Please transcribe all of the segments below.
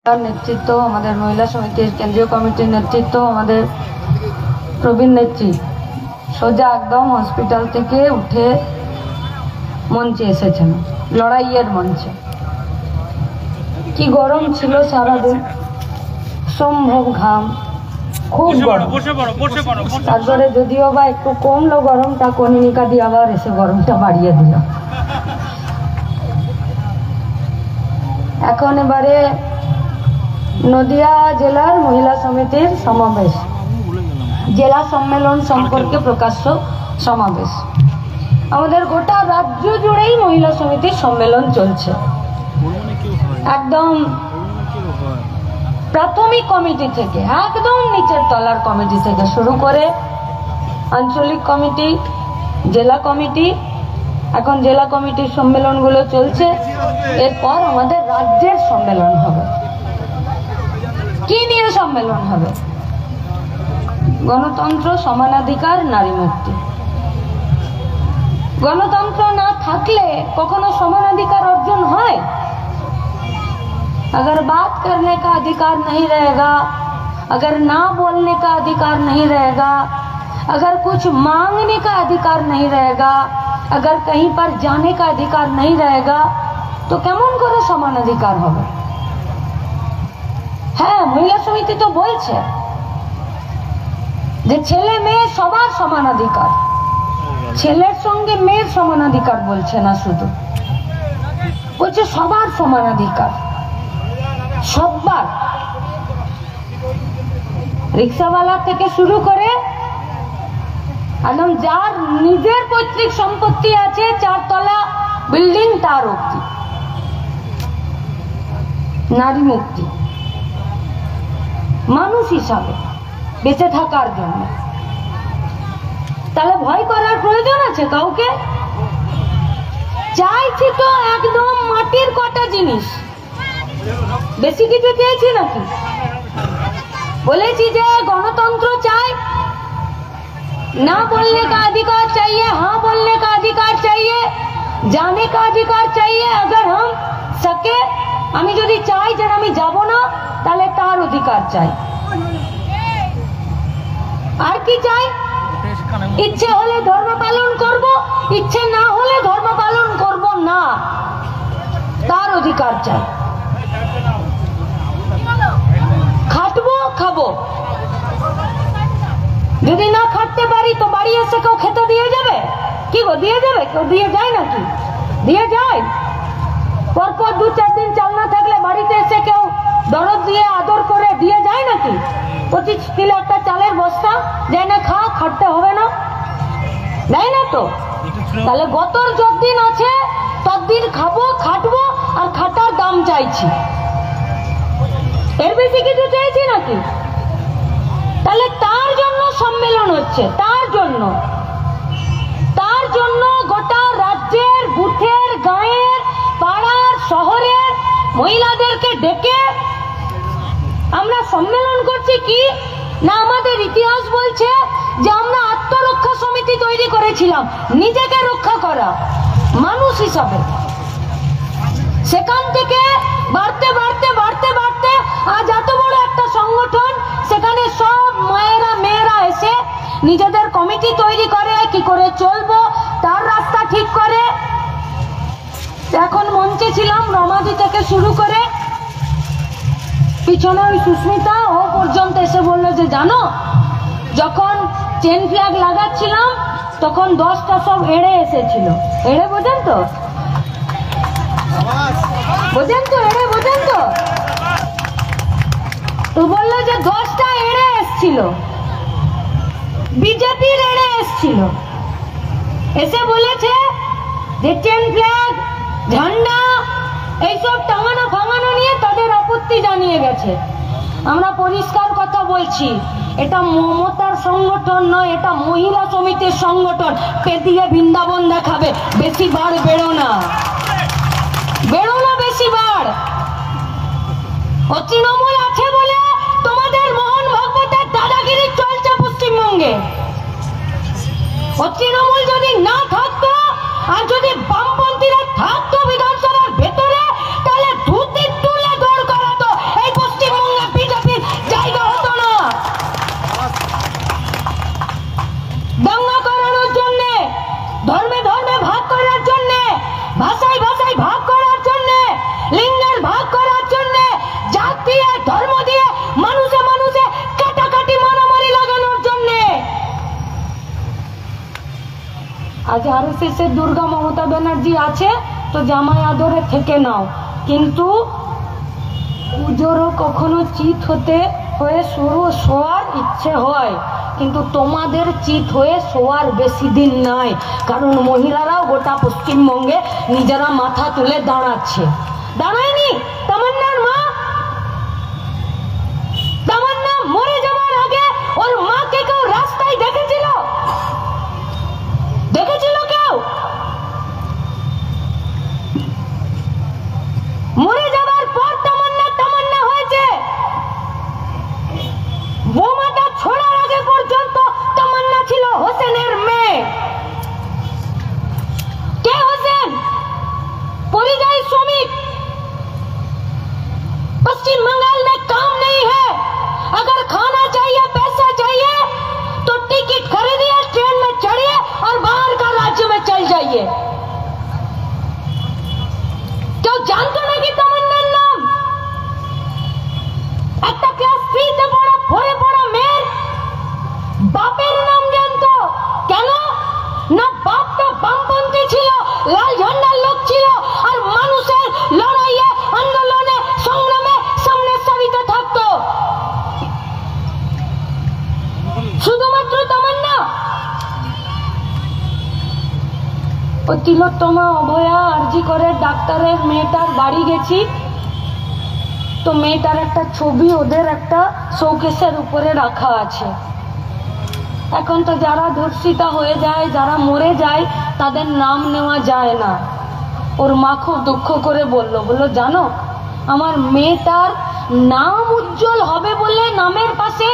নেতৃত্ব, আমাদের মহিলা সমিতির কেন্দ্রীয় কমিটির নেতৃত্ব, আমাদের প্রবীণ নেত্রী সোজা একদম হসপিটাল থেকে উঠে মঞ্চে এসেছেন, লড়াইয়ের মঞ্চে। কি গরম ছিল সারাদিন, সম্ভব ঘাম, খুব গরম। তারপরে যদিও বা একটু কমলো গরমটা, কনিনিকা দিয়ে আবার এসে গরমটা বাড়িয়ে দিল। এখন এবারে নদিয়া জেলার মহিলা সমিতির সমাবেশ, জেলা সম্মেলন সম্পর্কে প্রকাশ্য সমাবেশ। আমাদের গোটা রাজ্য জুড়েই মহিলা সমিতির সম্মেলন চলছে। একদম প্রাথমিক কমিটি থেকে একদম নিচের তলার কমিটি থেকে শুরু করে আঞ্চলিক কমিটি, জেলা কমিটি, এখন জেলা কমিটির সম্মেলনগুলো চলছে। এরপর আমাদের রাজ্যের সম্মেলন হবে। কি নিয়ে সম্মেলন হবে? গণতন্ত্র, সমানাধিকার, নারী মুক্তি। গণতন্ত্র না থাকলে কখনো সমানাধিকার অর্জন হয়? अगर बात करने का अधिकार नहीं रहेगा, अगर ना बोलने का अधिकार नहीं रहेगा, अगर कुछ मांगने का अधिकार नहीं रहेगा, अगर कहीं पर जाने का अधिकार नहीं रहेगा, तो কেমন করে সমান অধিকার হবে? হ্যাঁ, মহিলা সমিতি তো বলছে যে ছেলে মেয়ে সবার সমান অধিকার। ছেলের সঙ্গে মেয়ের সমান অধিকার বলছে না, শুধু বলছে সবার সমান অধিকার। সবার, রিক্সাওয়ালা থেকে শুরু করে একদম যার নিজের পৈতৃক সম্পত্তি আছে, 4 তলা বিল্ডিং, তার অবধি নারী মুক্তি। মানুষ হিসাবে বেঁচে থাকার জন্য। তাহলে ভয় করার প্রয়োজন আছে কাউকে? চাইছি তো একদম মাটির কটা জিনিস, বেশি কিছু চেয়েছি নাকি? বলেছি যে গণতন্ত্র চাই, ना बोलने का अधिकार चाहिए, हाँ बोलने का अधिकार चाहिए, जाने का अधिकार चाहिए। अगर हम सके, আমি যদি চাই যে আমি যাব না, তাহলে তার অধিকার চাই। আর কি চাই? ইচ্ছে হলে ধর্ম পালন করব, ইচ্ছে না হলে ধর্ম পালন করব না, তার অধিকার চাই। খাটবো, খাবো, যদি না খাটতে পারি তো বাড়ি এসে কেউ খেতে দিয়ে যাবে? কি গো, দিয়ে যাবে? কেউ দিয়ে যায় নাকি? দিয়ে যায়? পরপর 2-4 দিন চাল না থাকলে বাড়িতে এসে কেউ দরদ দিয়ে আদর করে দিয়ে যায় নাকি? 25 কিলো একটা চালের বস্তা যায় না, খা, খাটতে হবে না, দেয় না তো? তাহলে গতর যতদিন আছে ততদিন খাবো, খাটবো, আর খাটার দাম চাইছি। এর বেশি কিছু চাইছি নাকি? তাহলে তার জন্য সম্মেলন হচ্ছে, তার জন্য গোটা রাজ্যের, বুথের, গাঁয়ের, পাড়ার, শহরের মহিলাদেরকে ডেকে আমরা সম্মেলন করছি। কি না, আমাদের ইতিহাস বলছে যে আমরা আত্মরক্ষা সমিতি তৈরি করেছিলাম, নিজেকে রক্ষা করা মানুষ হিসাবে। সেখান থেকে বাড়তে বাড়তে বাড়তে বাড়তে আজ এত বড় একটা সংগঠন, সেখানে সব মায়েরা, মেয়েরা এসে নিজেদের কমিটি তৈরি করে, কি করে চলবো তার রাস্তা ঠিক করে। এখন মঞ্চে ছিলাম, রমাদি থেকে শুরু করে পিছনে ওই সুস্মিতা, ও পর্যন্ত এসে বললো যে জানো, যখন চেন ফ্ল্যাগ লাগাচ্ছিলাম তখন 10টা সব এড়ে এসেছিল। এড়ে বোঝেন তো? বোঝেন তো? এড়ে বোঝেন তো? তো বললো যে 10টা এড়ে এসছিল, বিজেপির এড়ে এসছিল। এসে বলেছে যে চেন ফ্ল্যাগ, ঝান্ডা এইসব টাঙানো ফাঙানো নিয়ে তাদের আপত্তি জানিয়ে গেছে। আমরা পরিষ্কার কথা বলছি, এটা মমতার সংগঠন নয়, এটা মহিলা সমিতির সংগঠন। পেটিয়ে বৃন্দাবন দেখাবে, বেশি বার বেরো না, বেরো না বেশি বার। ও তৃণমূল আছে বলে তোমাদের মোহন ভাগবতের দাদাগিরি চলছে পশ্চিমবঙ্গে। ও তৃণমূল যদি না থাকতো, আর যদি বামপন্থীরা থাকতো বিধানসভার ভেতরে, তাহলে ধুতির টুলে দৌড় করাতো। এই আজ আরএসএস এর দুর্গা মমতা ব্যানার্জি আছে তো জামাই আদরে থেকে নাও, কিন্তু পুজোরও কখনো চিত হয়ে শোয়ার ইচ্ছে হয়, কিন্তু তোমাদের চিত হয়ে শোয়ার বেশি দিন নাই। কারণ মহিলারাও গোটা পশ্চিমবঙ্গে নিজেরা মাথা তুলে দাঁড়াচ্ছে। দাঁড়ায়নি তামান্নার মা? তামান্না মরে যাওয়ার আগে ওর মাকে কেউ রাস্তায় দেখেছিল? দেখেছিল কেউ? মরে যাওয়ার পর তামান্না হয়েছে। বোমাটা ছোড়ার আগে পর্যন্ত তামান্না ছিল হোসেনের মেয়ে। কে হোসেন? পরিযায়ী শ্রমিক। पश्चिम बंगाल में काम नहीं है, अगर खाना चाहिए पैसा चाहिए तो टिकट खरीदिए, ट्रेन में चढ़िए और बाहर का राज्य में चल जाइए। क्यों जानते नहीं तमन्नार नाम? একটা ক্লাস 3 তে পড়া মেয়ের বাপের নাম জানতো? কেন না? বাপটা বামপন্থী ছিল, লাল ঝান্ডার লোক ছিল, আর মানুষের লড়াইয়ে আন্দোলনে সংগ্রামে সামনে সারিতে থাকতো। শুধুমাত্র তামান্না। ও তিলোত্তমা, অভয়া, আরজি করে ডাক্তারের মেয়েটার বাড়ি গেছি তো মেয়েটার একটা ছবি ওদের একটা শোকেসের উপরে রাখা আছে। এখন তো যারা ধর্ষিতা হয়ে যায়, যারা মরে যায়, তাদের নাম নেওয়া যায় না। ওর মা খুব দুঃখ করে বলল জানো, আমার মেয়েটার নাম উজ্জ্বল হবে বলে নামের পাশে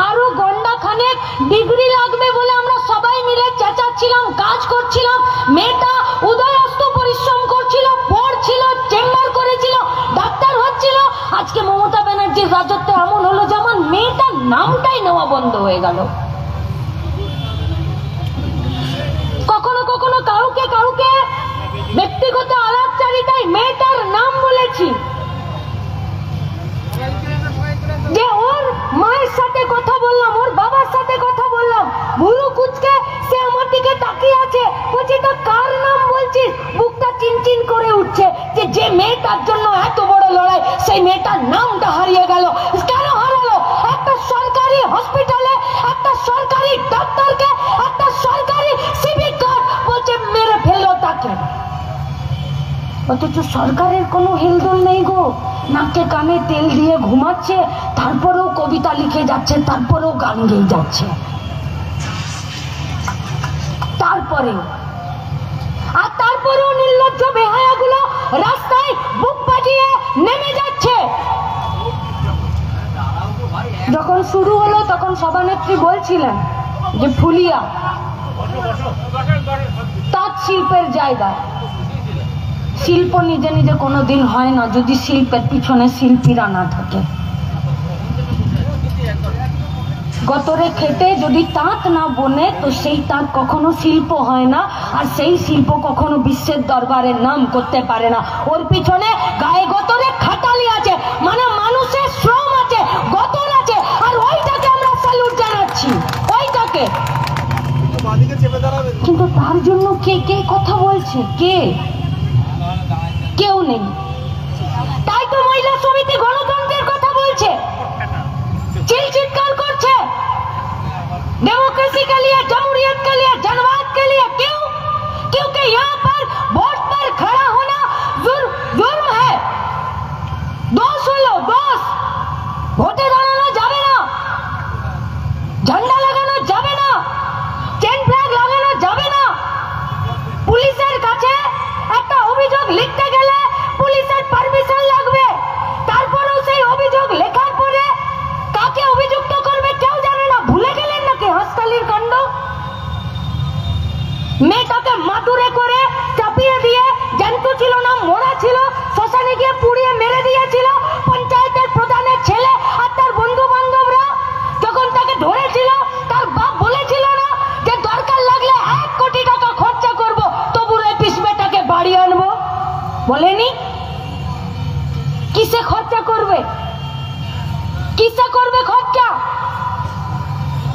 আরো গন্ডা খানেক ডিগ্রি লাগবে বলে আমরা সবাই মিলে চেঁচাচ্ছিলাম, কাজ করছিলাম। মেয়েটা উদয়স্ত পরিশ্রম করছিল, পড়ছিল, চেম্বার করেছিল, ডাক্তার হচ্ছিল। আজকে মমতা ব্যানার্জির রাজত্ব এমন হলো যে আমার মেয়েটার নামটাই নেওয়া বন্ধ হয়ে গেল। কখনো কখনো কাউকে ব্যক্তিগত আলাপচারিতায় মেয়েটার নাম বলেছি, যে ওর মায়ের সাথে কথা বললাম, ওর বাবার সাথে কথা বললাম, ভুরু কুচকে সে আমার দিকে তাকিয়ে আছে, বলছি তো কার নাম বলছিস? বুকটা চিনচিন করে উঠছে যে মেয়েটার জন্য এত বড় লড়াই, সেই মেয়েটার নামটা হারিয়ে গেল। কেন হারালো? একটা সরকারি হসপিটালে একটা সরকারি ডাক্তারকে একটা সরকারি সিভিক গার্ড বলছে মেরে ফেললো তাকে। অথচ সরকারের কোনো হেলদোল নেই গো, নাকে কানে তেল দিয়ে ঘুমাচ্ছে, তারপরেও কবিতা লিখে যাচ্ছে, তারপরেও গান গেয়ে যাচ্ছে, তারপরেও নির্লজ্জ বেহায়াগুলো রাস্তায় বুক পাঠিয়ে নেমে যাচ্ছে। যখন শুরু হলো তখন সভানেত্রী বলছিলেন যে ফুলিয়া তাঁত শিল্পের জায়গা। শিল্প নিজে নিজে কোনোদিন হয় না যদি শিল্পের পিছনে শিল্পীরা না থাকে। গতরে খেটে যদি তাঁত না বনে তো সেই তাঁত কখনো শিল্প হয় না, আর সেই শিল্প কখনো বিশ্বের দরবারে নাম করতে পারে না। ওর পিছনে গায়ে গতরে খাটালি আছে, মানে মানুষের শ্রম আছে, গতর আছে, আর ওইটাকে আমরা স্যালুট জানাচ্ছি, ওইটাকে। কিন্তু তার জন্য কে কথা বলছে? কেউ নেই। তাই তো মহিলা সমিতি গণতন্ত্রের কথা বলছে, চিৎকার করছে, डेमोक्रेसी के लिए, जमहूरियत के लिए, जनवाद के लिए। क्यों? क्योंकि यहाँ पर वोट पर खड़ा होना जुर्म है, दोष হলো दोष। ভোটে দাঁড়ানো যাবে না, ঝান্ডা লাগানো যাবে না, চেন ফ্ল্যাগ লাগানো যাবে না। পুলিশের কাছে একটা অভিযোগ লিখতে গেলে পুলিশের পারমিশন লাগবে, তারপরেও সেই অভিযোগ লেখার পরে কাকে অভিযুক্ত করবে কেউ জানে না। ভুলে গেলেন নাকি হাসতালির কাণ্ড? মেয়েটাকে মাদুরে করে চাপিয়ে দিয়ে, জ্যান্ত ছিল না মরা ছিল, শ্মশানে গিয়ে পুড়িয়ে মেরে দিয়েছিল পঞ্চায়েতের প্রধানের ছেলে আর তার বন্ধু বান্ধবরা। যখন তাকে ধরেছিল তার বাপ বলেছিল না যে দরকার লাগলে 1 কোটি টাকা খরচা করব, তবু রেপিস বেটাকে বাড়ি আনবো? বলেনি? কিসে খরচা করবে? কিসে করবে খরচা?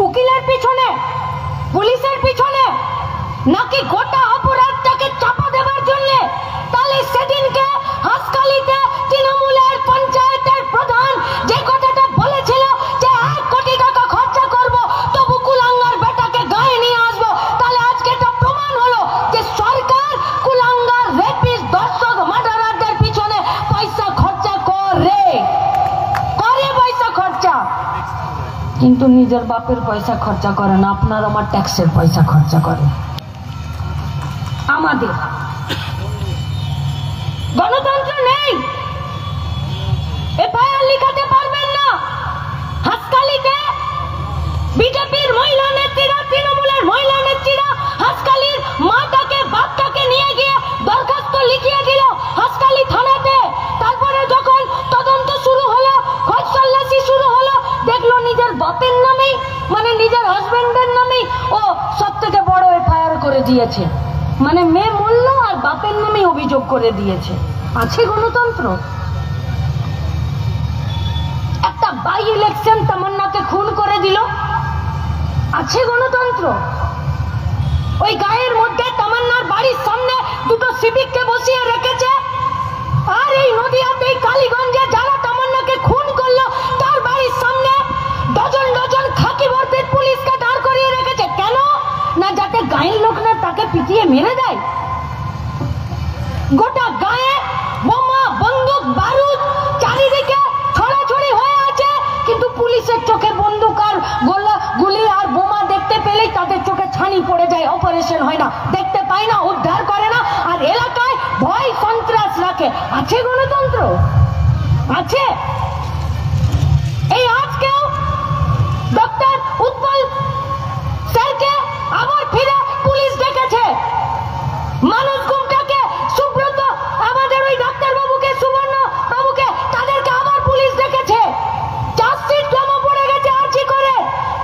উকিলের পিছনে, পুলিশের পিছনে, নাকি গোটা অপরাধটাকে চাপা দেবার জন্য? তাহলে সেদিনকে হাসখালিতে তৃণমূলের পঞ্চায়েতের প্রধান যে কথাটা বলেছিল যে 1 কোটি টাকা খরচা করব তবু কুলাঙ্গার বেটাকে গায়ে নিয়ে আসবো, তাহলে আজকে এটা প্রমাণ হলো যে সরকার কুলাঙ্গার রেপিস্ট দর্শক মার্ডারারদের পিছনে পয়সা খরচা করে পয়সা খরচা, কিন্তু নিজের বাপের পয়সা খরচা করে না, আপনার আমার ট্যাক্সের পয়সা খরচা করে। আমাদের গণতন্ত্র নেই, এফআইআর লিখাতে পারবেন না। হাসখালিতে বিজেপির মহিলা নেত্রীরা, তৃণমূলের মহিলা নেত্রীরা হাসখালির মাটাকে বাপটাকে নিয়ে গিয়ে দরখাস্ত লিখিয়ে দিল হাসখালি থানাতে। তারপরে যখন তদন্ত শুরু হলো, খোঁজ তল্লাশি শুরু হলো, দেখলো নিজের বাপের নামেই, মানে নিজের হাজবেন্ডের নামেই ও সব থেকে বড় এফআইআর করে দিয়েছে, মানে মেয়ে মূল্য আর বাপের নামে অভিযোগ করে দিয়েছে। আছে গণতন্ত্র? একটা বাই ইলেকশন তামান্নাকে খুন করে দিল, আছে গণতন্ত্র? ওই গায়ের মধ্যে তামান্নার বাড়ির সামনে দুটো সিভিককে বসিয়ে রেখেছে, আর এই নদিয়াতে কালীগঞ্জে যারা তামান্নাকে খুন করলো তার বাড়ির সামনে ডজন ডজন খাকি ভর্তির পুলিশকে দাঁড় করিয়ে রেখেছে। কেন? না যাতে গায়ের লোক না তাকে পিটিয়ে মেরে দেয়। গোটা গায়ে বোমা, বন্দুক, বারুদ চারিদিকে ছড়াছড়ি হয়ে আছে, কিন্তু পুলিশের চোখে বন্দুক আর গুলি আর বোমা দেখতে পেলেই তাদের চোখে ছানি পড়ে যায়, অপারেশন হয় না, দেখতে পায় না, উদ্ধার করে না, আর এলাকায় ভয় সন্ত্রাস রাখে। আছে গণতন্ত্র? আছে? এই আজকেও ডক্টর উৎপল স্যারকে আবার ফিরে পুলিশ ডেকেছে, মানুষ গুমটাকে, সুব্রত, আমাদের ওই ডাক্তার বাবুকে, সুবর্ণ বাবুকে, তাদেরকে আবার পুলিশ ডেকেছে। চার্জশিট জমা পড়ে গেছে আর্জি করে,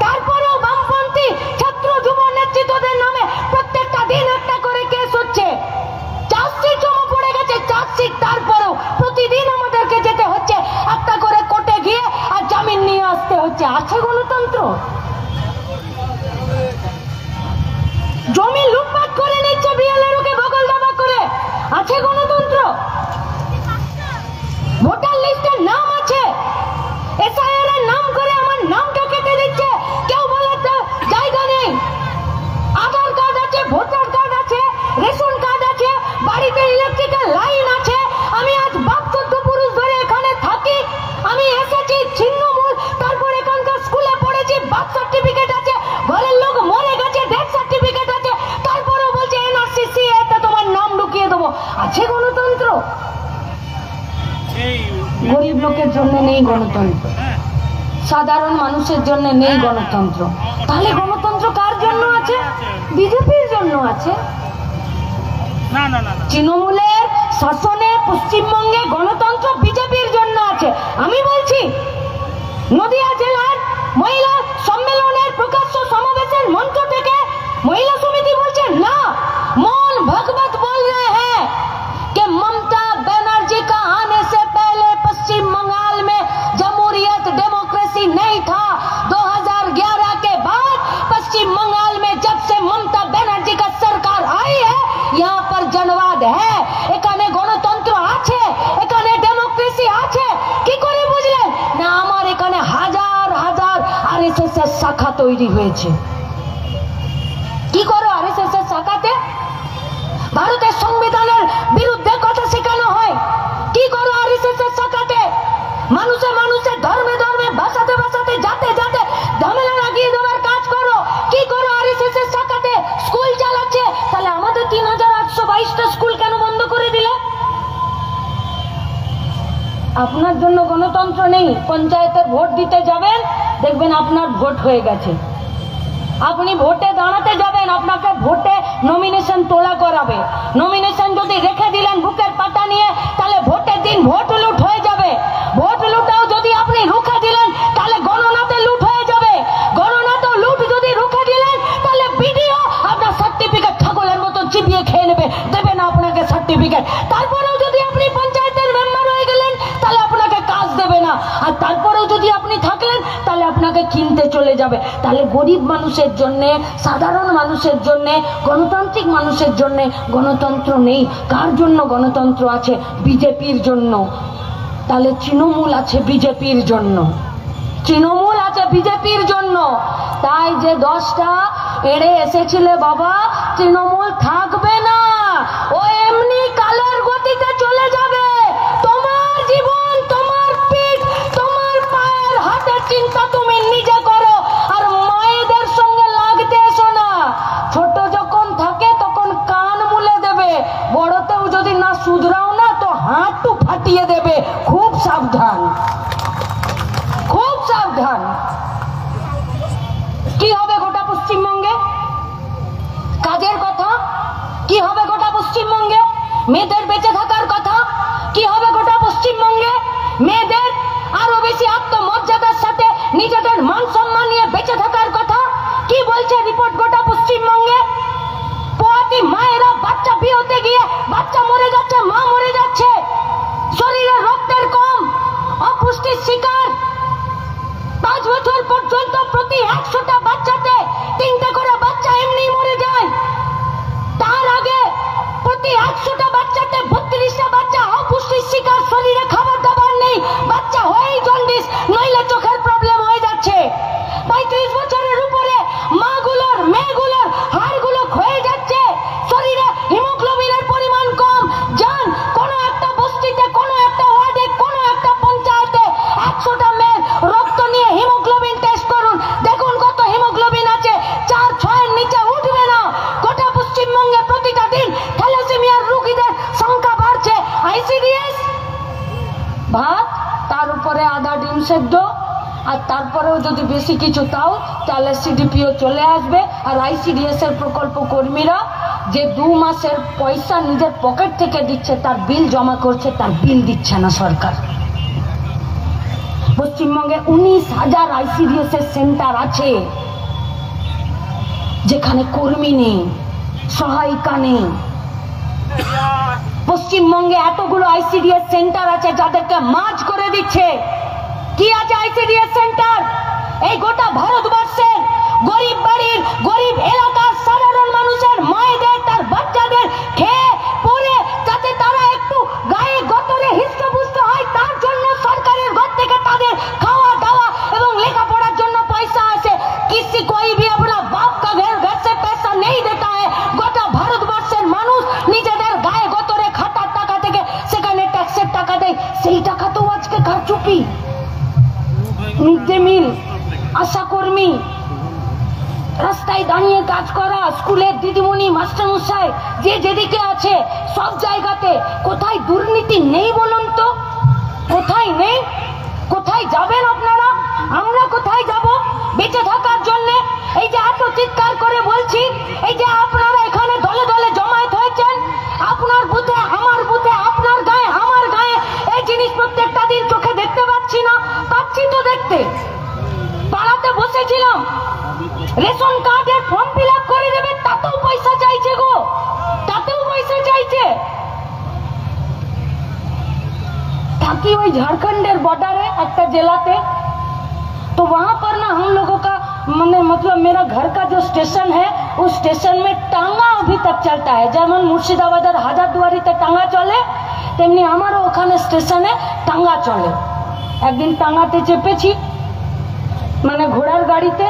তারপরেও বামপন্থী ছাত্র যুব নেতৃত্বদের নামে প্রত্যেকটা দিন একটা করে কেস হচ্ছে। চার্জশিট জমা পড়ে গেছে, চার্জশিট, তারপরেও প্রতিদিন আমাদেরকে যেতে হচ্ছে একটা করে কোর্টে গিয়ে আর জামিন নিয়ে আসতে হচ্ছে। আছে গণতন্ত্র? জমি লুটপাট করে নিচ্ছে বিএলআরওকে বগল দাবা করে। আছে গণতন্ত্র? ভোটার লিস্টের নাম আছে, এসআইআর এর নাম করে আমার নামটা কেটে দিচ্ছে, কেউ বলে জায়গা নেই। আধার কার্ড আছে, ভোটার কার্ড আছে, রেশন কার্ড আছে, বাড়িতে ইলেকট্রিক্যাল লাইন আছে। আমি আজ 72 পুরুষ ধরে এখানে থাকি, আমি এসেছি ছিন্নমূল, তারপর এখানকার স্কুলে পড়েছি, বার্থ সার্টিফিকেট আছে, ঘরের লোক মরে গেছে, ডেথ সার্টিফিকেট আছে, তারপরেও বলছে এনআরসি এতে তোমার নাম ঢুকিয়ে দেবো। আছে গণতন্ত্র? গরিব লোকের জন্য নেই গণতন্ত্র, সাধারণ মানুষের জন্য নেই গণতন্ত্র। তাহলে গণতন্ত্র কার জন্য আছে? বিজেপির জন্য আছে। তৃণমূলের শাসনে পশ্চিমবঙ্গে গণতন্ত্র বিজেপির জন্য আছে। আমি বলছি নদিয়া জেলার মহিলা সম্মেলনের প্রকাশ্য সমাবেশের মঞ্চ থেকে মহিলা সমিতি বলছে না, मोहन भगवत बोल रहे हैं कि ममता बनर्जी का आने से पहले पश्चिम बंगाल में जमहूरियत डेमोक्रेसी नहीं था। 2011 के बाद पश्चिम बंगाल में जब से ममता बनर्जी का सरकार आई है, यहाँ पर जनवाद है, এখানে গণতন্ত্র আছে, এখানে ডেমোক্রেসি আছে। কি করে বুঝলেন? না আমার এখানে হাজার হাজার আরএসএস এর শাখা তৈরি হয়েছে। কি করো আরএসএস এর শাখাতে? ভারতের সংবিধানের বিরুদ্ধে কথা শেখানো হয়। কি করো আরএসএস এর শাখাতে? মানুষে মানুষে ধর্মে ধর্মে ভাষাতে ভাষাতে জাতে জাতে ঝামেলা লাগিয়ে দেওয়ার কাজ করো। কি করো আরএসএস এর শাখাতে? স্কুল চালাচ্ছে। তাহলে আমাদের 3822টা স্কুল কেন বন্ধ করে দিলে? আপনার জন্য গণতন্ত্র নেই। পঞ্চায়েতের ভোট দিতে যাবেন, দেখবেন আপনার ভোট হয়ে গেছে। আপনি ভোটে দাঁড়াতে যাবেন, আপনাকে ভোটে নমিনেশন তোলা করাবে। নমিনেশন যদি রেখে দিলেন বুকের পাতা নিয়ে, তাহলে ভোটের দিন ভোট লুট হয়ে যাবে। ভোট লুটাও যদি আপনি রুখে দিলেন, তাহলে গণনাতে লুট হয়ে যাবে। গণনাতেও লুট যদি রুখে দিলেন, তাহলে বিডিও আপনার সার্টিফিকেট ছাগলের মতো চিবিয়ে খেয়ে নেবে, দেবে না আপনাকে সার্টিফিকেট। তারপরেও যদি আপনি পঞ্চায়েতের মেম্বার হয়ে গেলেন, তাহলে আপনাকে কাজ দেবে না। আর তারপরেও যদি আপনি থাকলেন, তাহলে আপনাকে কিনতে চলে যাবে। তাহলে গরিব মানুষের জন্যে, সাধারণ মানুষের জন্যে, গণতান্ত্রিক মানুষের জন্যে গণতন্ত্র নেই। কার জন্য গণতন্ত্র আছে? বিজেপির জন্য। তাহলে তৃণমূল আছে বিজেপির জন্য, তৃণমূল আছে বিজেপির জন্য। তাই যে 10টা এড়ে এসেছিলে বাবা, তৃণমূল থাকবে না, ও এমনি কালের গতিতে চলে যাবে। তোমার জীবন, তোমার পিঠ, তোমার পায়ের হাতের চিন্তা তুমি নিজে করো, আর মায়েদের সঙ্গে লাগতে এসো না। ছোট যখন থাকে তখন কান মুলে দেবে, বড়তেও যদি না শুধরাও না তো হাঁটু ফাটিয়ে দেবে। খুব সাবধান, খুব সাবধান। কি হবে গোটা পশ্চিমবঙ্গে? কাজের কথা কি হবে গোটা পশ্চিমবঙ্গে? মেয়েদের বেঁচে থাকার কথা কি হবে গোটা পশ্চিমবঙ্গে? মেয়েদের আরো বেশি আত্মমর্যাদার সাথে নিজেদের মান সম্মান নিয়ে বেঁচে থাকার কথা কি বলছে রিপোর্ট গোটা পশ্চিমবঙ্গে? পোয়াতি মায়েরা বাচ্চা বিয়ে হতে গিয়ে বাচ্চা মরে যাচ্ছে, মা মরে যাচ্ছে, শরীরে রক্তের কম, অপুষ্টির শিকার। 5 বছর পর্যন্ত প্রতি 100টা বাচ্চাতে 3টে করে বাচ্চা এমনি মরে যায়। তার আগে প্রতি 100টা বাচ্চাতে 32টা বাচ্চা অপুষ্টির শিকার, শরীরে খাবার দাবার নেই, বাচ্চা হয়েই জন্ডিস নইলে চোখের প্রবলেম হয়ে যাচ্ছে। 35 বছরের উপরে মাগুলোর, মেয়েগুলোর হাড়গুলো ক্ষয়ে যাচ্ছে, শরীরে হিমোগ্লোবিনের পরিমাণ কম। যান কোনো একটা বস্তিতে, কোনো একটা ওয়ার্ডে, কোনো একটা পঞ্চায়েতে 100টা মেয়ের রক্ত নিয়ে হিমোগ্লোবিন টেস্ট করুন, দেখুন কত হিমোগ্লোবিন আছে। 4-6 নিচে উঠবে না। গোটা পশ্চিমবঙ্গে প্রতিটা দিন থ্যালাসেমিয়ার রোগীদের সংখ্যা বাড়ছে। আইসিডিএস ভাত, তার উপরে আধা ডিম সেদ্ধ, আর তারপরেও যদি বেশি কিছু তাও, তাহলে সিডিপিও চলে আসবে। আর আইসিডিএস এর প্রকল্প কর্মীরা যে 2 মাসের পয়সা নিজের পকেট থেকে দিচ্ছে, তার বিল জমা করছে, তার বিল দিচ্ছে না সরকার। পশ্চিমবঙ্গে 19,000 আইসিডিএস এর সেন্টার আছে, যেখানে কর্মী নেই, সহায়িকা নেই। পশ্চিমবঙ্গে এতগুলো আইসিডিএস সেন্টার আছে যাদেরকে মার্জ করে দিচ্ছে। কি আছে আইসিডিএস সেন্টার? এই গোটা ভারতবর্ষের গরিব বাড়ির, গরিব এলাকার সাধারণ মানুষের মায়েদের, তার বাচ্চাদের খেয়ে পরে যাতে তারা একটু গায়ে গতরে হৃষ্টপুষ্ট হয়, তার জন্য সরকারের ঘর থেকে তাদের খাওয়া দাওয়া এবং লেখাপড়ার জন্য পয়সা আছে। किसी कोई भी अपना बाप का घर से पैसा नहीं देता है। গোটা ভারতবর্ষের মানুষ নিজেদের গায়ে গতরে খাটার টাকা থেকে সেখানে ট্যাক্সের টাকা দেয়, সেই টাকা তো আজকে কারচুপি। মিড ডে মিল, আশা কর্মী, রাস্তায় দাঁড়িয়ে কাজ করা, স্কুলের দিদিমণি, মাস্টারমশাই, যে যেদিকে আছে সব জায়গাতে কোথায় দুর্নীতি নেই বলুন তো? কোথায় নেই? কোথায় যাবেন আপনারা? আমরা কোথায় যাব বেঁচে থাকার জন্য? এই যে এত চিৎকার করে বলছি, এই যে আপনারা এখানে দলে দলে জমায়েত হয়েছেন, আপনার বুথে, আমার বুথে, আপনার গায়ে, আমার গায়ে, এই জিনিস প্রত্যেকটা দিন চোখে দেখতে পাচ্ছি না? পাচ্ছি তো দেখতে। পাড়াতে বসেছিলাম, রেশন কার্ডের ফর্ম ফিল আপ করে দেবে, তাতেও পয়সা চাইছে গো, তাতেও পয়সা চাইছে। থাকি ওই झारखंडेर बॉर्डर है एक जिलाते, तो वहां पर ना हम लोगों का मतलब मेरा घर का जो स्टेशन है, उस स्टेशन में टांगा अभी तक चलता है। যেমন মুর্শিদাবাদের হাজারদুয়ারিতে টাঙ্গা চলে, তেমনি আমারও ওখানে স্টেশনে টাঙ্গা চলে। একদিন টাঙ্গাতে চেপেছি, মানে ঘোড়ার গাড়িতে,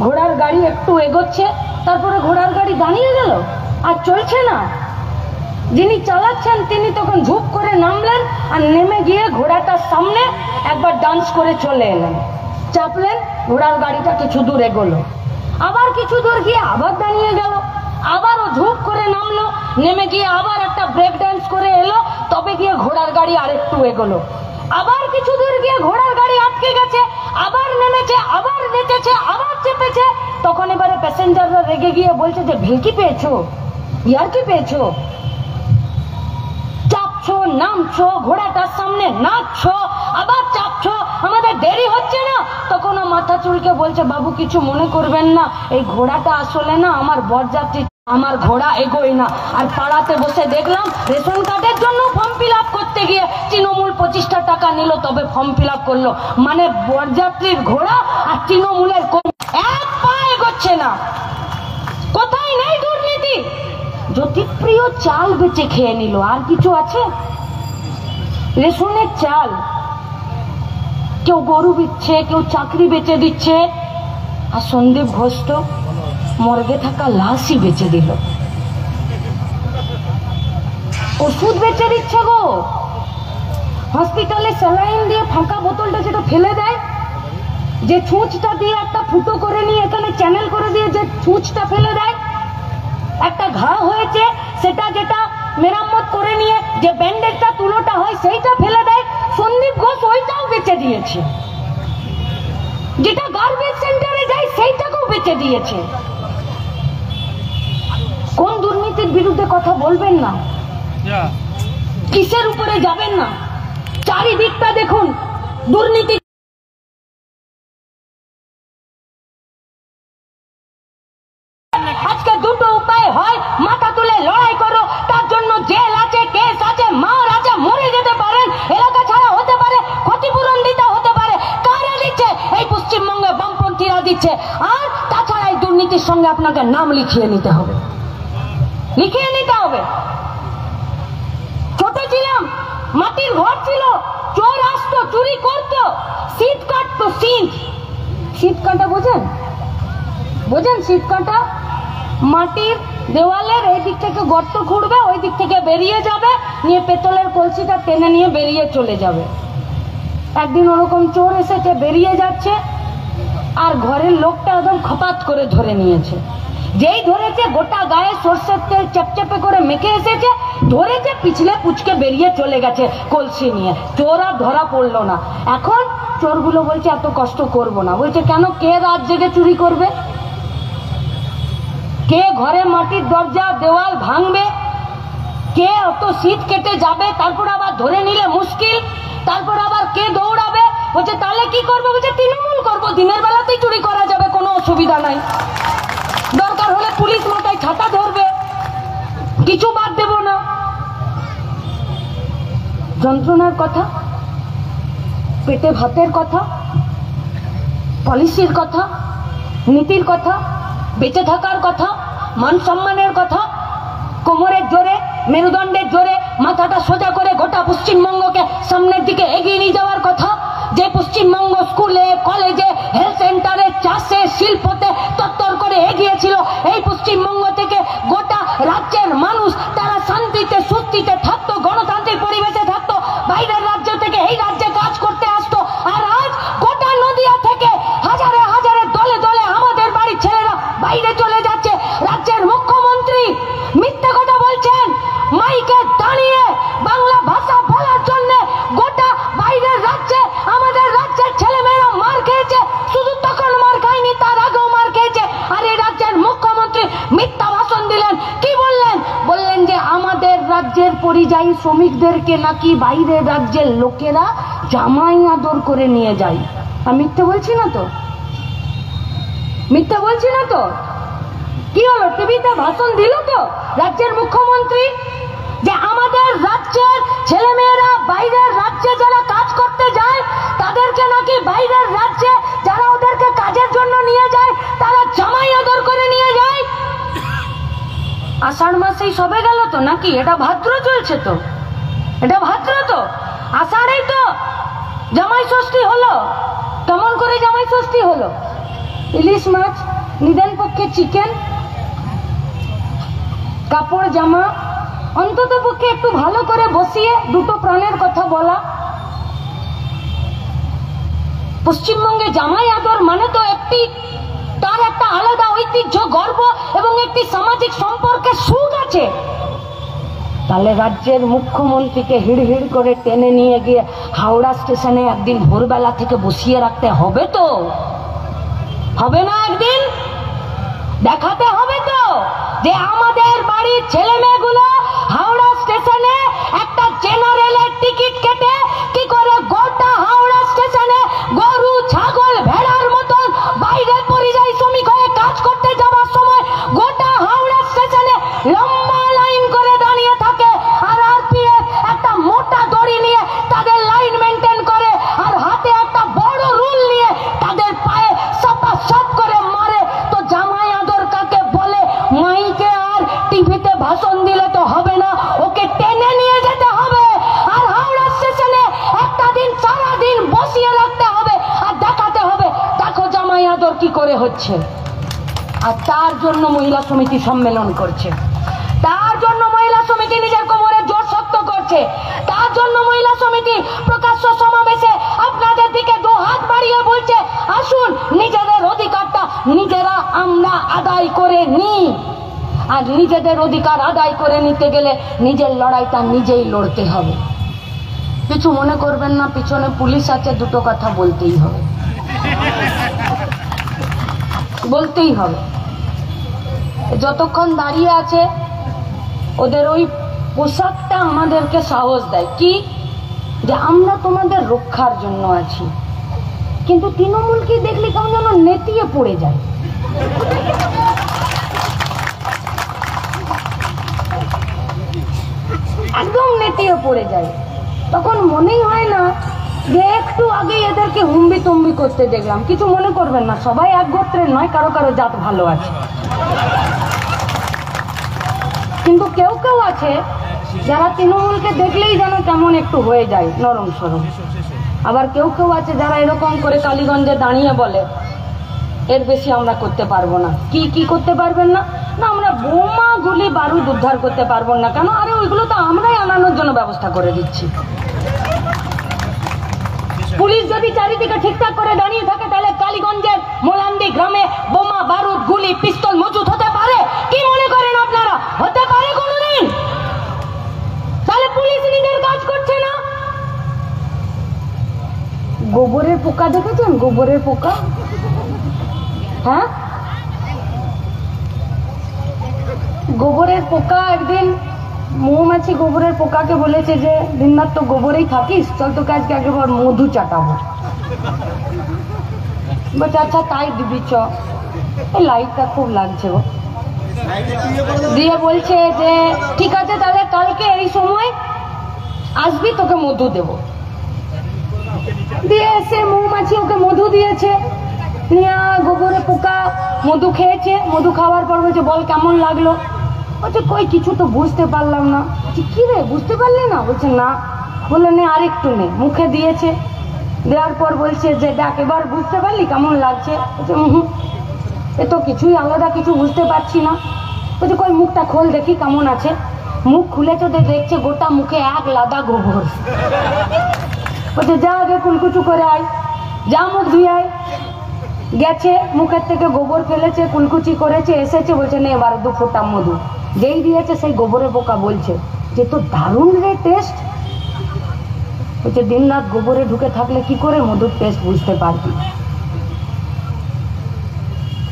ঘোড়ার গাড়ি একটু এগোচ্ছে, তারপরে ঘোড়ার গাড়ি দাঁড়িয়ে গেল আর চলছে না। যিনি চালাচ্ছেন তিনি তখন ঝুপ করে নামলেন আর নেমে গিয়ে ঘোড়াটার সামনে একবার ডান্স করে চলে এলেন, চাপলেন, ঘোড়ার গাড়িটা কিছু দূর এগোলো, আবার কিছু দূর গিয়ে আবার দাঁড়িয়ে গেল, আবারও ঝুপ করে নামলো, নেমে গিয়ে আবার একটা ব্রেক ডান্স করে এলো, তবে গিয়ে ঘোড়ার গাড়ি আরেকটু এগোলো, আবার কিছু দূর গিয়ে ঘোড়ার গাড়ি আটকে গেছে, আবার নেমেছে, আবার নেচেছে, আবার চেপেছে। তখন এবারে প্যাসেঞ্জাররা রেগে গিয়ে বলছে যে ভেলকি পেয়েছো, ইয়ার কি পেয়েছো, চাপছো, নামছো, ঘোড়াটার সামনে নাচছো, আবার চাপছো, আমাদের দেরি হচ্ছে না। তখন মাথা চুলকে বলছে বাবু কিছু মনে করবেন না, এই ঘোড়াটা আসলে না আমার বরযাত্রী, আমার ঘোড়া এগোয় না। আর পাড়াতে বসে দেখলাম রেশন কার্ডের জন্য ফর্ম ফিল আপ করতে গিয়ে তৃণমূল 25টা টাকা নিল, তবে ফর্ম ফিল আপ করলো। মানে বরযাত্রীর ঘোড়া আর তৃণমূলের এক পা এগোচ্ছে না। কোথায় নেই দুর্নীতি? জ্যোতিপ্রিয় চাল বেচে খেয়ে নিল, আর কিছু আছে? রেশনের চাল, কেউ গরু দিচ্ছে, কেউ চাকরি বেচে দিচ্ছে। আর সন্দীপ ঘোষ তো মর্গে থাকা লাশই বেচে দিল। ওষুধ বেচে দিচ্ছে গো, হসপিটালে স্যালাইন দিয়ে ফাঁকা বোতলটা যেটা ফেলে দেয়, যে ছুঁচটা দিয়ে একটা ফুটো করে নিয়ে এখানে চ্যানেল করে দিয়ে যে ছুঁচটা ফেলে দেয়, একটা ঘা হয়েছে সেটা যেটা মেরামত করে নিয়ে যে ব্যান্ডেজটা তুলোটা হয় সেইটা ফেলে দেয়, সন্দীপ ঘোষ ওইটাও বেচে দিয়েছে। যেটা গার্বেজ সেন্টারে যায় সেইটাকেও বেচে দিয়েছে। কোন দুর্নীতির বিরুদ্ধে কথা বলবেন না? কিসের উপরে যাবেন না? চারিদিকটা দেখুন দুর্নীতি। আজকে দুটো উপায় হয়, মাথা তুলে লড়াই করো, তার জন্য জেল আছে, কেস আছে, মার আছে, মরে যেতে পারেন, এলাকা ছাড়া হতে পারে, ক্ষতিপূরণ দিতে হতে পারে। কারা দিচ্ছে? এই পশ্চিমবঙ্গে বামপন্থীরা দিচ্ছে। আর তাছাড়া এই দুর্নীতির সঙ্গে আপনাকে নাম লিখিয়ে নিতে হবে, লিখিয়ে নিতে হবে। ছোট ছিলাম, মাটির ঘর ছিল, চোর আসতো, চুরি করতো, শীত কাটতো। শীত কাটা বোঝেন? বোঝেন শীত কাটা? মাটির দেওয়ালের এই দিক থেকে গর্ত খুঁড়বে, ওই দিক থেকে বেরিয়ে যাবে, নিয়ে পেতলের কলসিটা টেনে নিয়ে বেরিয়ে চলে যাবে। একদিন ওরকম চোর এসেছে, বেরিয়ে যাচ্ছে, আর ঘরের লোকটা একদম খপাত করে ধরে নিয়েছে। যেই ধরেছে গোটা গায়ে সর্ষের তেল চেপচেপে করে মেখে এসেছে, ধরেছে, পিছলে পুচকে বেরিয়ে চলে গেছে কলসি নিয়ে। চোর আর ধরা পড়লো না। এখন চোরগুলো বলছে এত কষ্ট করব না। বলছে কেন? কে রাত জেগে চুরি করবে? কে ঘরে মাটির দরজা দেওয়াল ভাঙবে? কে অত শীত কেটে যাবে? তারপর আবার ধরে নিলে মুশকিল, তারপর আবার কে দৌড়াবে? বলছে তাহলে কি করবো? বলছে তৃণমূল করবো, দিনের বেলাতেই চুরি করা যাবে, কোনো অসুবিধা নাই। দরকার হলে পুলিশ মাথায় ছাতা ধরবে, কিছু বাদ দেব না। যন্ত্রণার কথা, পেটে ভাতের কথা, পলিসির কথা, নীতির কথা, বেঁচে থাকার কথা, মান সম্মানের কথা, কোমরের জোরে, মেরুদণ্ডের জোরে মাথাটা সোজা করে গোটা পশ্চিমবঙ্গকে সামনের দিকে এগিয়ে নিয়ে যাওয়ার কথা। যে পশ্চিমবঙ্গ স্কুলে, কলেজে, হেলথ সেন্টারে, চাষে, শিল্পতে তত্তর করে এগিয়েছিল, এই পশ্চিমবঙ্গ থেকে গোটা রাজ্যের মানুষ তারা শান্তিতে সুস্থিতে থাকতো, গণতান্ত্রিক পরিবেশে থাকতো, বাইরের রাজ্য থেকে এই রাজ্যে কাজ করতে আসতো। আর আজ গোটা নদিয়া থেকে হাজারে হাজারে দলে দলে আমাদের বাড়ির ছেলেরা বাইরে চলে যাচ্ছে। রাজ্যের মুখ্যমন্ত্রী মিথ্যে কথা বলছেন, মাইকে দাঁড়িয়ে বাংলা ভাষা বলার জন্য গোটা বাইরের রাজ্যে আমাদের রাজ্যের ছেলেমেয়েরা মার খেয়েছে। শুধু তখন মার খায়নি, তার আগেও মার খেয়েছে। আর এই রাজ্যের মুখ্যমন্ত্রী মিথ্যা ভাষণ দিলেন। কি বললেন? বললেন যে আমাদের রাজ্যের পরিযায়ী শ্রমিকদেরকে নাকি বাইরের রাজ্যের লোকেরা জামাই আদর করে নিয়ে যায়। আমি মিথ্যে বলছি না তো? মিথ্যে বলছি না তো? কি হলো? টিভিতে ভাষণ দিল তো রাজ্যের মুখ্যমন্ত্রী, যে আমাদের রাজ্যের ছেলেমেয়েরা বাইরের রাজ্যে যারা কাজ করতে যায় তাদেরকে নাকি বাইরের রাজ্যে যারা ওদেরকে কাজের জন্য নিয়ে যায় তারা জামাই আদর করে নিয়ে যায়। আষাঢ় মাসেই সবে গেল তো নাকি? এটা ভাদ্র চলছে তো, এটা ভাদ্র তো, আষাঢ়েই তো জামাই ষষ্ঠী হলো। কেমন করে জামাই ষষ্ঠী হলো? ইলিশ মাছ, নিদেন পক্ষে চিকেন, কাপড় জামা, অন্তত পক্ষে একটু ভালো করে বসিয়ে দুটো প্রাণের কথা বলা। পশ্চিমবঙ্গে জামাই আদর মানে তো তার একটা আলাদা ঐতিহ্য, গর্ব এবং একটি সামাজিক সম্পর্কের সুখ আছে। তাহলে রাজ্যের মুখ্যমন্ত্রীকে হিড় হিড় করে টেনে নিয়ে গিয়ে হাওড়া স্টেশনে একদিন ভোরবেলা থেকে বসিয়ে রাখতে হবে তো? হবে না? একদিন দেখাতে হবে তো যে আমাদের বাড়ির ছেলে মেয়েগুলো হাওড়া স্টেশনে একটা জেনারেলের টিকিট কেটে কি করে গোটা হাওড়া স্টেশনে গরু, ছাগল, ভেড়ার মতন বাইরের পরিযায়ী শ্রমিক হয়ে কাজ করতে যাওয়ার সময় গোটা হাওড়া স্টেশনে লম্বা লাইন করে দাঁড়িয়ে থাকে। আর আরপিএফ একটা মোটা দড়ি ভাষণ দিলে তো হবে না, ওকে টেনে নিয়ে যেতে হবে আর হাওড়া স্টেশনে একটা দিন সারা দিন বসিয়ে রাখতে হবে আর দেখাতে হবে দেখো জামাই আদর কি করে হচ্ছে। আর তার জন্য মহিলা সমিতি সম্মেলন করছে, তার জন্য মহিলা সমিতি নিজের কোমরে জোর শক্ত করছে, তার জন্য মহিলা সমিতি প্রকাশ্য সমাবেশে আপনাদের দিকে দু হাত বাড়িয়ে বলছে আসুন নিজেদের অধিকারটা নিজেরা আমরা আদায় করে নিই। আর নিজেদের অধিকার আদায় করে নিতে গেলে নিজের লড়াইটা নিজেই লড়তে হবে। কিছু মনে করবেন না, পিছনে পুলিশ আছে, দুটো কথা বলতেই হবে, বলতেই হবে। যতক্ষণ দাঁড়িয়ে আছে ওদের ওই পোশাকটা আমাদেরকে সাহস দেয় কি যে আমরা তোমাদের রক্ষার জন্য আছি। কিন্তু তৃণমূলকে দেখলে কেমন যেন নেতিয়ে পড়ে যায়। একদম নেতিয়ে পড়ে যায়। তখন মনেই হয় না যে একটু আগে এদেরকে হুম্বি তুম্বি করতে দেখলাম। কিছু মনে করবেন না, সবাই এক গোত্রের নয়, কারো কারো জাত ভালো আছে। কিন্তু কেউ কেউ আছে যারা তৃণমূলকে দেখলেই যেন কেমন একটু হয়ে যায় নরম সরম। আবার কেউ কেউ আছে যারা এরকম করে কালীগঞ্জে দাঁড়িয়ে বলে এর বেশি আমরা করতে পারবো না। কি কি করতে পারবেন না? না আমরা বোমা গুলি বারুদ উদ্ধার করতে পারবো না। কেন? আরে ওইগুলো তো আমরাই আনানোর জন্য ব্যবস্থা করে দিচ্ছি। পুলিশ যদি চারিদিকে ঠিকঠাক করে দাঁড়িয়ে থাকে তাহলে কালীগঞ্জের মোলান্দি গ্রামে বোমা বারুদ গুলি পিস্তল মজুদ হতে পারে? কি মনে করেন আপনারা? হতে পারে কোনোদিন? তাহলে পুলিশ নিজের কাজ করছে না। গোবরের পোকা দেখেছেন? গোবরের পোকা, হ্যাঁ গোবরের পোকা একদিন মৌমাছি গোবরের পোকাকে বলেছে যে দিনরাত তো গোবরেই থাকিস, চল তোকে আজকে একবার মধু চাটাবো। বলছে আচ্ছা তাই দিবি চ। এই লাইটটা খুব লাগছে গো। দিয়ে বলছে যে ঠিক আছে তাহলে কালকে এই সময় আসবি, তোকে মধু দেব। দিয়ে এসে মৌমাছি ওকে মধু দিয়েছে, গোবরে পোকা মধু খেয়েছে। মধু খাওয়ার পর বলছে বল কেমন লাগলো? বলছে কই কিছু তো বুঝতে পারলাম না। কি রে বুঝতে পারলি না? বলছে না। বললো নে আরেকটু নে। মুখে দিয়েছে, দেওয়ার পর বলছে যে দেখ এবার বুঝতে পারলি কেমন লাগছে? বলছে এ তো কিছুই আলাদা কিছু বুঝতে পারছি না। বলছে কই মুখটা খোল দেখি কেমন আছে। মুখ খুলেছে তো দেখছে গোটা মুখে এক লাদা গোবর। বলছে যা আগে কুলকুচু করে আয়, যা মুখ ধুয়ে আয়। গেছে, মুখের থেকে গোবর ফেলেছে, কুলকুচি করেছে, এসেছে, বলছে নে এবার 2 ফোঁটা মধু। যেই দিয়েছে সেই গোবরে পোকা বলছে যে তো দারুণ রে টেস্ট। বলছে দিন রাত গোবরে ঢুকে থাকলে কি করে মধুর টেস্ট বুঝতে পারবি?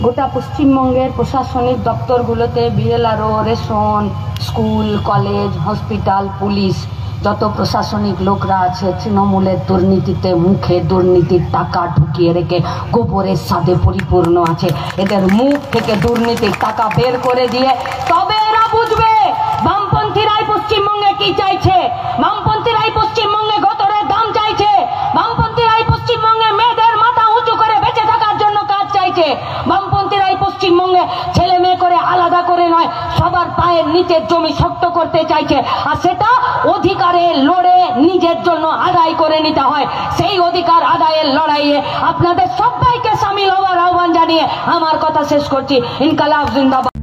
গোটা পশ্চিমবঙ্গের প্রশাসনিক দপ্তরগুলোতে BLRO, ration, school, college, hospital, police, যত প্রশাসনিক লোকরা আছে তৃণমূলের দুর্নীতিতে মুখে দুর্নীতির টাকা ঢুকিয়ে রেখে গোবরের স্বাদে পরিপূর্ণ আছে। এদের মুখ থেকে দুর্নীতির টাকা বের করে দিয়ে তবে এরা বুঝবে বামপন্থীরাই পশ্চিমবঙ্গে কি চাইছে। বামপন্থীরাই পশ্চিমবঙ্গে গতরের দাম চাইছে। বামপন্থীরাই পশ্চিমবঙ্গে মেয়েদের মাথা উঁচু করে বেঁচে থাকার জন্য কাজ চাইছে। বামপন্থীরাই পশ্চিমবঙ্গে ছেলে মেয়ে করে আলাদা করে নয়, সবার পায়ের নিচের জমি শক্ত করতে চাইছে। আর সেটা অধিকারে লড়ে নিজের জন্য আদায় করে নিতে হয়। সেই অধিকার আদায়ের লড়াইয়ে আপনাদের সবাইকে সামিল হওয়ার আহ্বান জানিয়ে আমার কথা শেষ করছি। ইনকালাব জিন্দাবাদ।